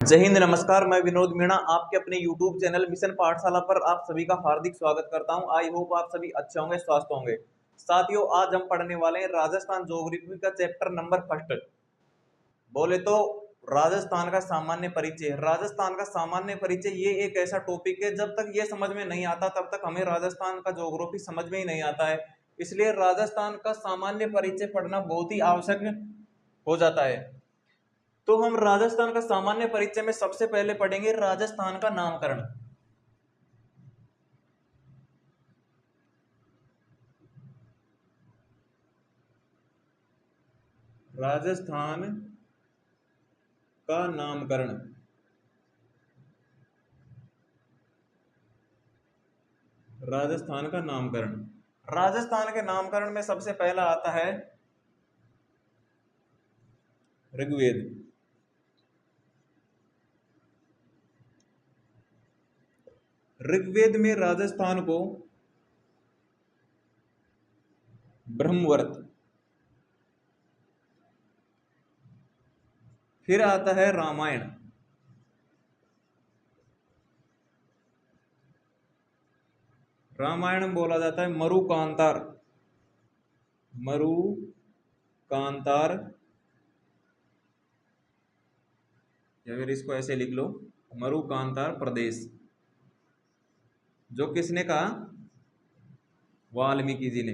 जय हिंद, नमस्कार। मैं विनोद मीणा आपके अपने YouTube चैनल मिशन पाठशाला पर आप सभी का हार्दिक स्वागत करता हूं। आई होप आप सभी अच्छे होंगे, स्वस्थ होंगे। साथियों, आज हम पढ़ने वाले हैं राजस्थान ज्योग्राफी का चैप्टर नंबर फर्स्ट। बोले तो राजस्थान का सामान्य परिचय। राजस्थान का सामान्य परिचय ये एक ऐसा टॉपिक है, जब तक ये समझ में नहीं आता तब तक हमें राजस्थान का ज्योग्राफी समझ में ही नहीं आता है। इसलिए राजस्थान का सामान्य परिचय पढ़ना बहुत ही आवश्यक हो जाता है। तो हम राजस्थान का सामान्य परिचय में सबसे पहले पढ़ेंगे राजस्थान का नामकरण। राजस्थान का नामकरण। राजस्थान का नामकरण। राजस्थान के नामकरण में सबसे पहला आता है ऋग्वेद। ऋग्वेद में राजस्थान को ब्रह्मवर्त। फिर आता है रामायण। रामायण बोला जाता है मरुकांतार। मरुकांतार, या फिर इसको ऐसे लिख लो, मरुकांतार प्रदेश। जो किसने कहा? वाल्मीकि जी ने।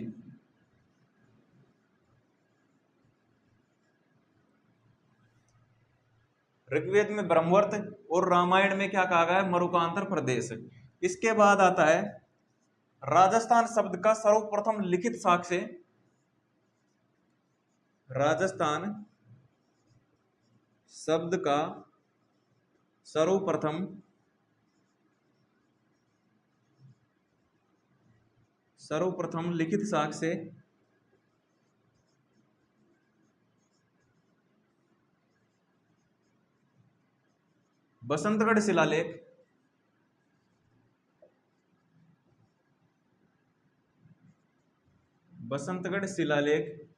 ऋग्वेद में ब्रह्मवर्त और रामायण में क्या कहा गया है? मरुकांतर प्रदेश। इसके बाद आता है राजस्थान शब्द का सर्वप्रथम लिखित साक्ष्य। राजस्थान शब्द का सर्वप्रथम लिखित साक्ष्य बसंतगढ़ शिलालेख। बसंतगढ़ शिलालेख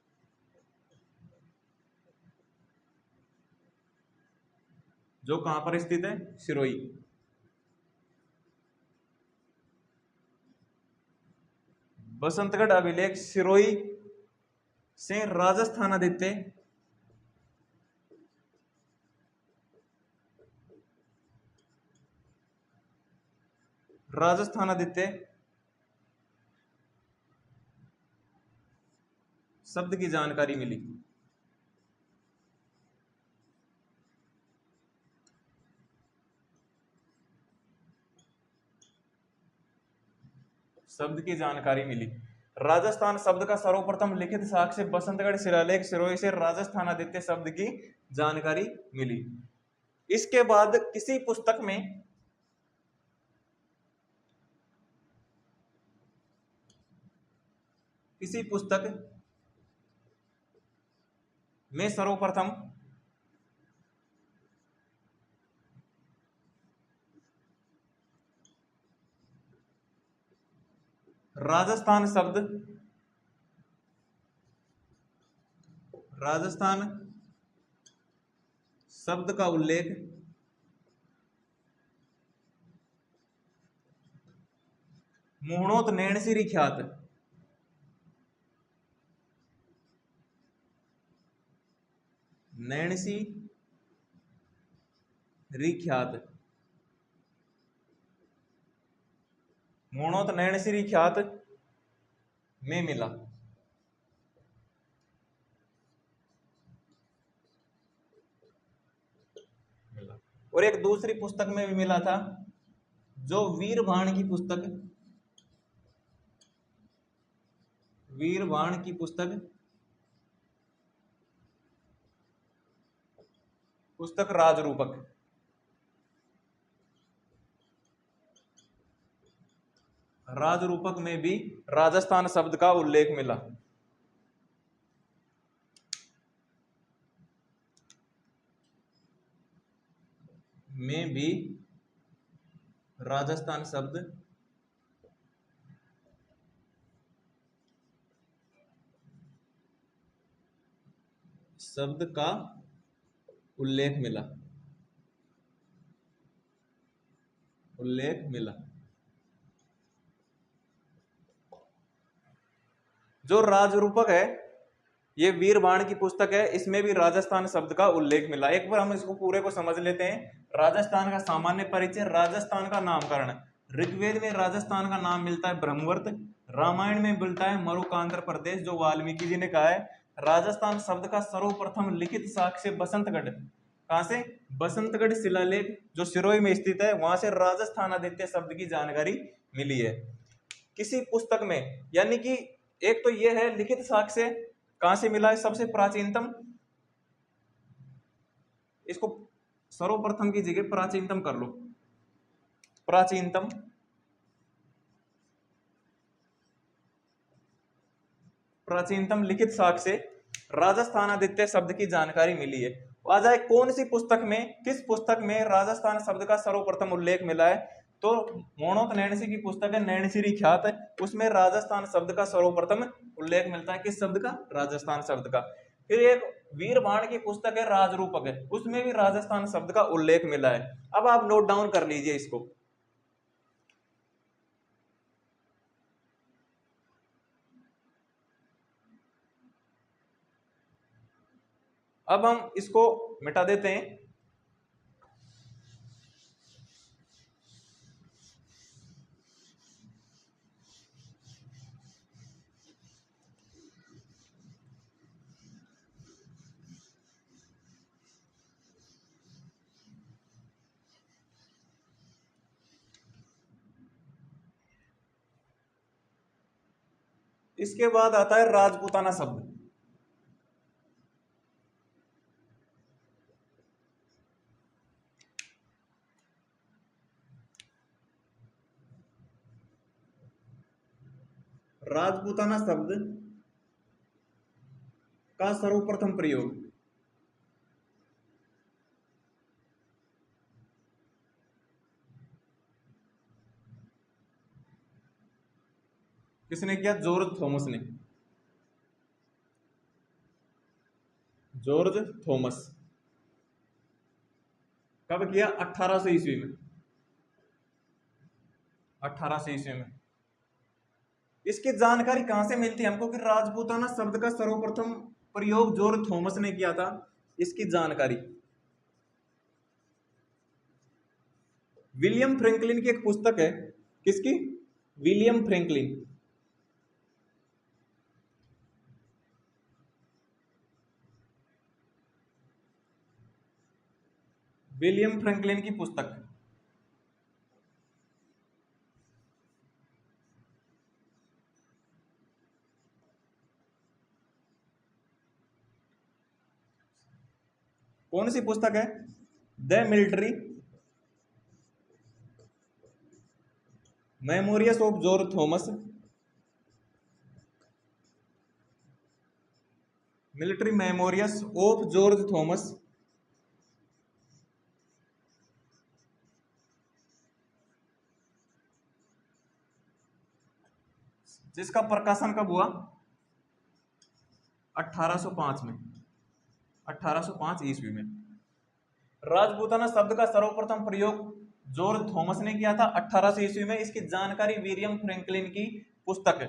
जो कहां पर स्थित है? सिरोही। बसंतगढ़ अभिलेख सिरोही से राजस्थान आदित्य शब्द की जानकारी मिली। शब्द की जानकारी मिली। राजस्थान शब्द का सर्वप्रथम लिखित साक्ष्य बसंतगढ़ शिलालेख सिरोही से राजस्थान आदित्य शब्द की जानकारी मिली। इसके बाद किसी पुस्तक में सर्वप्रथम राजस्थान शब्द का उल्लेख मुहणोत नैणसीरी ख्यात मुहणोत नैणसीरी ख्यात में मिला। और एक दूसरी पुस्तक में भी मिला था, जो वीरबाण की पुस्तक राजरूपक। राजरूपक में भी राजस्थान शब्द का उल्लेख मिला। में भी राजस्थान शब्द का उल्लेख मिला। उल्लेख मिला। जो राजरूपक है, ये वीरबाण की पुस्तक है, इसमें भी राजस्थान शब्द का उल्लेख मिला। एक बार हम इसको पूरे को समझ लेते हैं। राजस्थान का सामान्य परिचय, राजस्थान का नामकरण। ऋग्वेद में राजस्थान का नाम मिलता है ब्रह्मवर्त। रामायण में मिलता है मरुकांध्र प्रदेश, जो वाल्मीकि जी ने कहा है। राजस्थान शब्द का सर्वप्रथम लिखित साक्ष्य बसंतगढ़, कहां से? बसंतगढ़ शिलालेख जो सिरोही में स्थित है, वहां से राजस्थान आदित्य शब्द की जानकारी मिली है किसी पुस्तक में। यानी कि एक तो यह है लिखित साक्ष्य कहां से मिला है, सबसे प्राचीनतम, इसको सर्वप्रथम की जगह प्राचीनतम कर लो। प्राचीनतम, प्राचीनतम लिखित साक्ष्य राजस्थान आदित्य शब्द की जानकारी मिली है। आ जाए कौन सी पुस्तक में, किस पुस्तक में राजस्थान शब्द का सर्वप्रथम उल्लेख मिला है? तो मोणोक नैणसी की पुस्तक है नैणसीरी ख्यात है, उसमें राजस्थान शब्द का सर्वप्रथम उल्लेख मिलता है। किस शब्द का? राजस्थान शब्द का। फिर एक वीरबाण की पुस्तक है राजरूपक है, उसमें भी राजस्थान शब्द का उल्लेख मिला है। अब आप नोट डाउन कर लीजिए इसको। अब हम इसको मिटा देते हैं। इसके बाद आता है राजपूताना शब्द। राजपूताना शब्द का सर्वप्रथम प्रयोग किसने किया? जॉर्ज थॉमस ने। जॉर्ज थॉमस कब किया? 1800 ईस्वी में। 1800 ईस्वी में। इसकी जानकारी कहां से मिलती है हमको कि राजपूताना शब्द का सर्वप्रथम प्रयोग जॉर्ज थॉमस ने किया था? इसकी जानकारी विलियम फ्रैंकलिन की एक पुस्तक है। किसकी? William Franklin. विलियम फ्रैंकलिन की पुस्तक। कौन सी पुस्तक है? The military memories of George Thomas. Military memories of George Thomas, जिसका प्रकाशन कब हुआ? 1805 में। 1805 ईस्वी में। राजपूताना शब्द का सर्वप्रथम प्रयोग जॉर्ज थॉमस ने किया था 1800 ईस्वी में। इसकी जानकारी विलियम फ्रैंकलिन की पुस्तक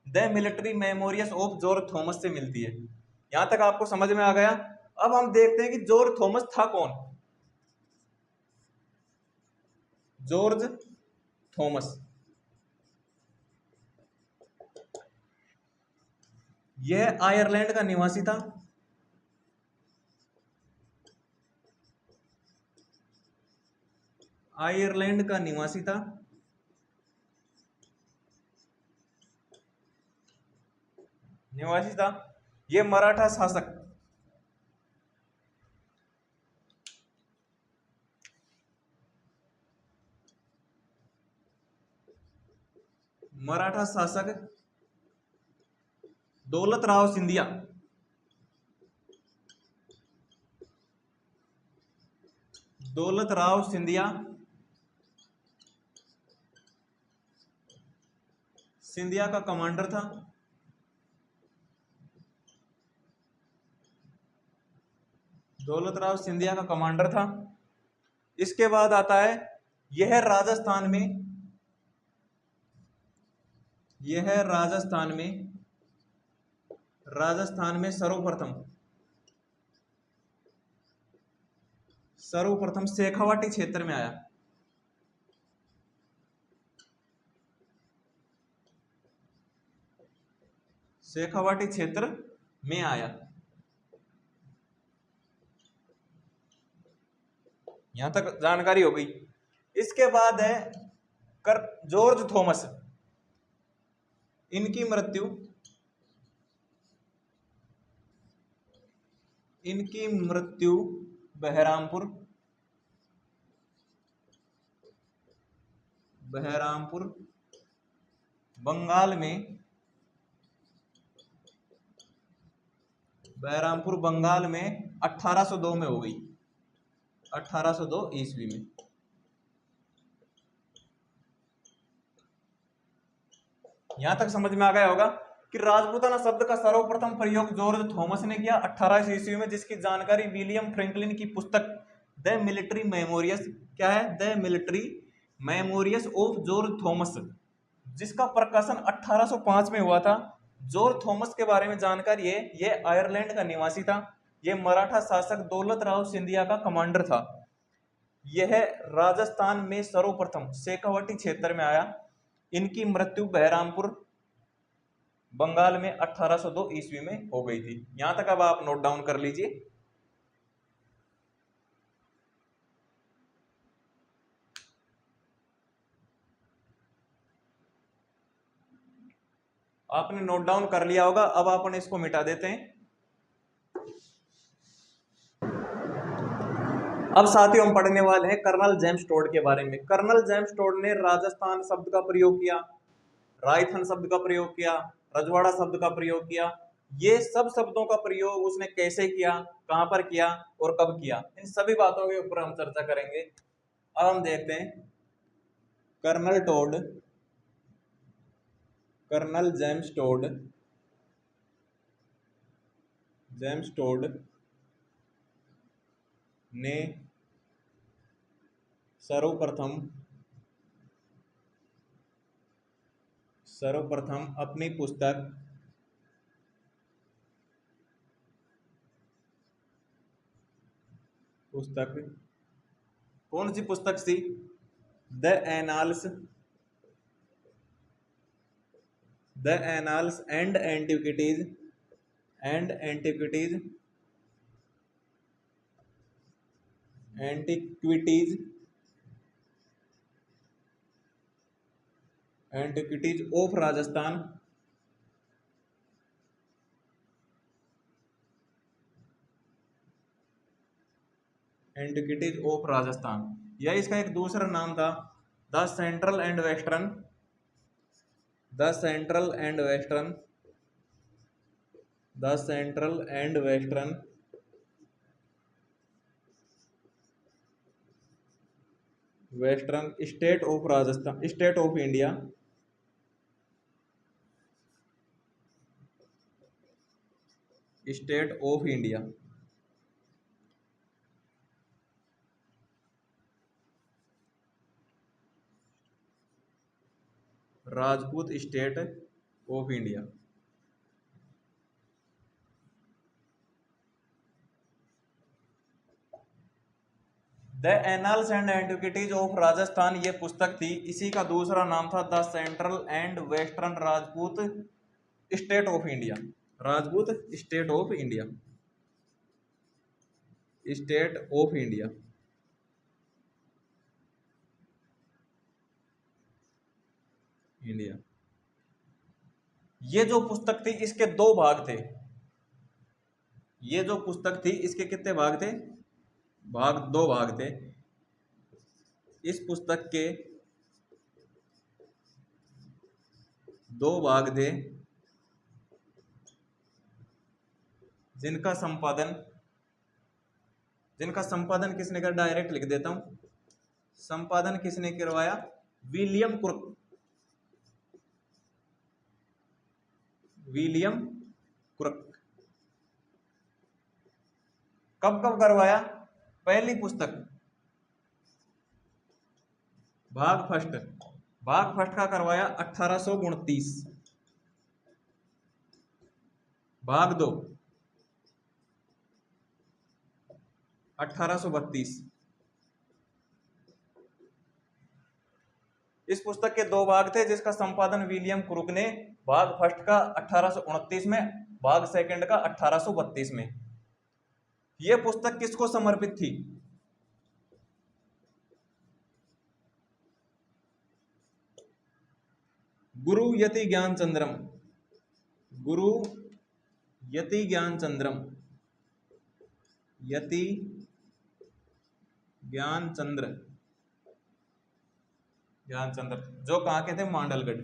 the military memories of George Thomas से मिलती है। यहां तक आपको समझ में आ गया? अब हम देखते हैं कि जॉर्ज थॉमस था कौन। जॉर्ज थॉमस यह आयरलैंड का निवासी था। आयरलैंड का निवासी था। यह मराठा शासक, मराठा शासक दौलत राव सिंधिया, दौलत राव सिंधिया, सिंधिया का कमांडर था। दौलत राव सिंधिया का कमांडर था। इसके बाद आता है यह राजस्थान में, यह राजस्थान में सर्वप्रथम शेखावाटी क्षेत्र में आया। शेखावाटी क्षेत्र में आया। यहां तक जानकारी हो गई। इसके बाद है जॉर्ज थॉमस। इनकी मृत्यु बहरामपुर बंगाल में 1802 में हो गई, 1802 ईस्वी में। यहां तक समझ में आ गया होगा कि राजपूताना शब्द का सर्वप्रथम प्रयोग जॉर्ज थॉमस ने किया 1800 ईस्वी में, जिसकी जानकारी विलियम फ्रैंकलिन की पुस्तक द मिलिट्री मेमोरियस, क्या है, the military memories of George Thomas, जिसका प्रकाशन 1805 में हुआ था। जॉर्ज थॉमस के बारे में जानकारी है, यह आयरलैंड का निवासी था। यह मराठा शासक दौलत राव सिंधिया का कमांडर था। यह राजस्थान में सर्वप्रथम शेखावाटी क्षेत्र में आया। इनकी मृत्यु बहरामपुर बंगाल में 1802 ईस्वी में हो गई थी। यहां तक अब आप नोट डाउन कर लीजिए। आपने नोट डाउन कर लिया होगा। अब अपन इसको मिटा देते हैं। अब साथियों हम पढ़ने वाले हैं कर्नल जेम्स टोड के बारे में। कर्नल जेम्स टोड ने राजस्थान शब्द का प्रयोग किया, रायथन शब्द का प्रयोग किया, रजवाड़ा शब्द का प्रयोग किया। ये सब शब्दों का प्रयोग उसने कैसे किया, कहां पर किया और कब किया, इन सभी बातों के ऊपर हम चर्चा करेंगे। अब हम देखते हैं कर्नल जेम्स टोड ने सर्वप्रथम अपनी पुस्तक कौन सी पुस्तक थी, the annals and antiquities of Rajasthan, यह इसका एक दूसरा नाम था the central and western state of India, Rajput state of India. The annals and antiquities of Rajasthan ये पुस्तक थी। इसी का दूसरा नाम था the central and western Rajput state of India, ये जो पुस्तक थी इसके दो भाग थे। कितने भाग थे? दो भाग थे। इस पुस्तक के दो भाग थे, जिनका संपादन किसने कर, डायरेक्ट लिख देता हूं, संपादन किसने करवाया, विलियम कुरक। कब करवाया? पहली पुस्तक भाग फर्स्ट, भाग फर्स्ट का करवाया 1829। भाग दो 1832। इस पुस्तक के दो भाग थे जिसका संपादन विलियम क्रूक ने, भाग फर्स्ट का 1829 में, भाग सेकंड का 1832 में। यह पुस्तक किसको समर्पित थी? गुरु यति ज्ञानचंद्रम, गुरु यति ज्ञानचंद्रम, यति ज्ञानचंद्र, ज्ञानचंद्र, जो कहां के थे? मांडलगढ़।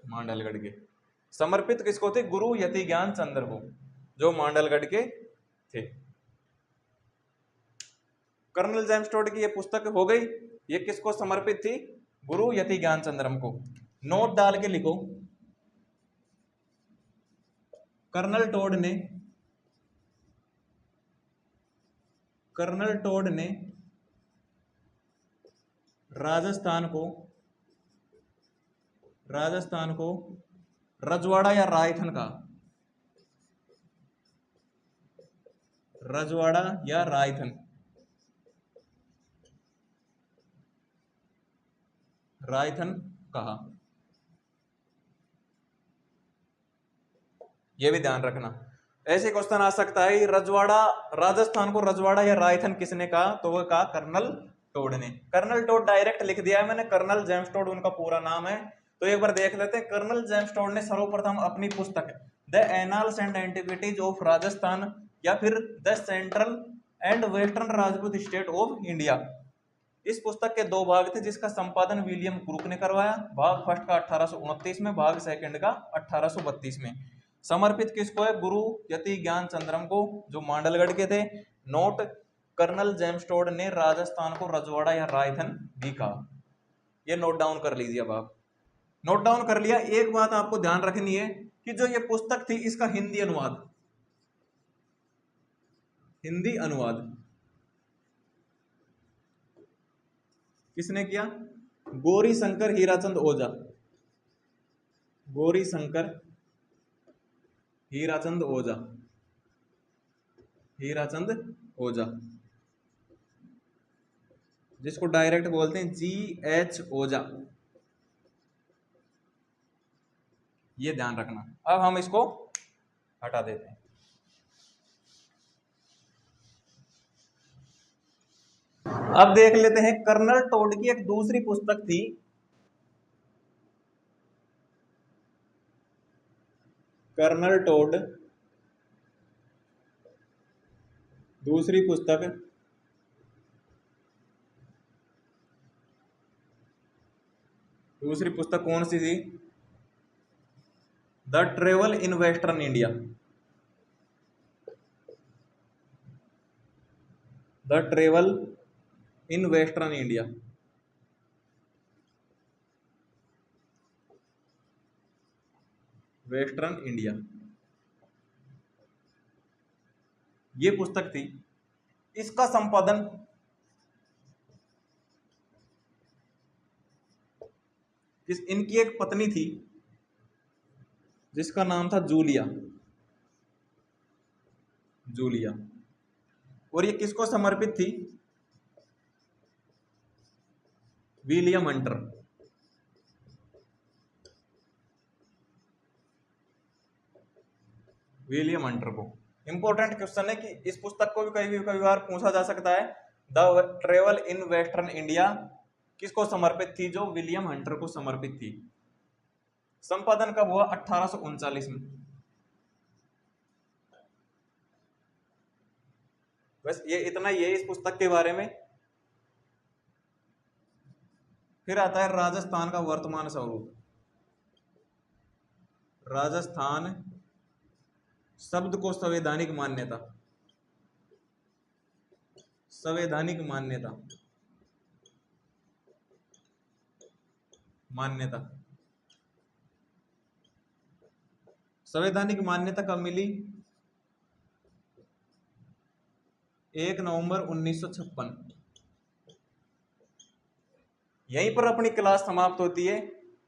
मांडलगढ़ के। समर्पित किसको थे? गुरु यति ज्ञानचंद्र को, जो मांडलगढ़ के थे। कर्नल जेम्स टोड की यह पुस्तक हो गई। ये किसको समर्पित थी? गुरु यति ज्ञानचंद्रम को। नोट डाल के लिखो, कर्नल टोड ने, कर्नल टोड ने राजस्थान को, राजस्थान को रजवाड़ा या रायथन का, रजवाड़ा या रायथन, रायथन कहा। यह भी ध्यान रखना, ऐसे क्वेश्चन आ सकता है, रजवाड़ा, राजस्थान को रजवाड़ा या रायथन किसने कहा? तो वह कहा कर्नल टोड ने। कर्नल टोड डायरेक्ट लिख दिया है मैंने, कर्नल जेम्स टोड उनका पूरा नाम है। तो एक बार देख लेते हैं। कर्नल जेम्स टोड ने सर्वप्रथम अपनी पुस्तक the annals and antiquities of Rajasthan, या फिर the central and western Rajput state of India, इस पुस्तक के दो भाग थे जिसका संपादन विलियम क्रूक ने करवाया। भाग फर्स्ट का 1829 में, भाग सेकंड का 1832 में। समर्पित किसको है? गुरु यति ज्ञानचंद्रम को, जो मांडलगढ़ के थे। नोट, कर्नल जेम्स टोड ने राजस्थान को रजवाड़ा या रायथन भी कहा। ये नोट डाउन कर लीजिए। अब आप नोट डाउन कर लिया। एक बात आपको ध्यान रखनी है कि जो ये पुस्तक थी इसका हिंदी अनुवाद, हिंदी अनुवाद किसने किया? गौरी शंकर हीराचंद ओझा, गौरी शंकर हीराचंद ओझा, हीराचंद ओझा, जिसको डायरेक्ट बोलते हैं GH ओझा। ये ध्यान रखना। अब हम इसको हटा देते हैं। अब देख लेते हैं कर्नल टोड की एक दूसरी पुस्तक थी, कर्नल टोड दूसरी पुस्तक, दूसरी पुस्तक कौन सी थी? The travel in western India, the travel in western India. Western India ये पुस्तक थी। इसका संपादन इनकी एक पत्नी थी जिसका नाम था जूलिया, जूलिया। और ये किसको समर्पित थी? विलियम हंटर, विलियम हंटर को। इंपॉर्टेंट क्वेश्चन है कि इस पुस्तक को भी कई बार पूछा जा सकता है। The travel in western India किसको समर्पित थी? जो विलियम हंटर को समर्पित थी। संपादन कब हुआ? 1839 में। बस ये इतना ही है इस पुस्तक के बारे में। फिर आता है राजस्थान का वर्तमान स्वरूप। राजस्थान शब्द को संवैधानिक मान्यता, संवैधानिक मान्यता, मान्यता, संवैधानिक मान्यता कब मिली? 1 नवंबर 1956। यहीं पर अपनी क्लास समाप्त होती है।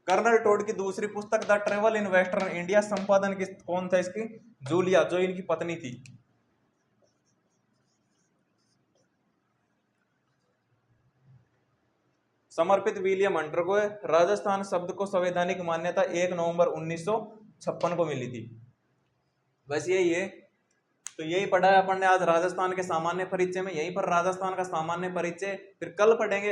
कर्नल टोड की दूसरी पुस्तक the travel in western India, संपादन किस कौन था इसकी? जूलिया, जो इनकी पत्नी थी। समर्पित विलियम हंटर को है। राजस्थान शब्द को संवैधानिक मान्यता 1 नवंबर 1956 को मिली थी। बस यही है। तो यही पढ़ा है अपन ने आज राजस्थान के सामान्य परिचय में। यहीं पर राजस्थान का सामान्य परिचय फिर कल पढ़ेंगे।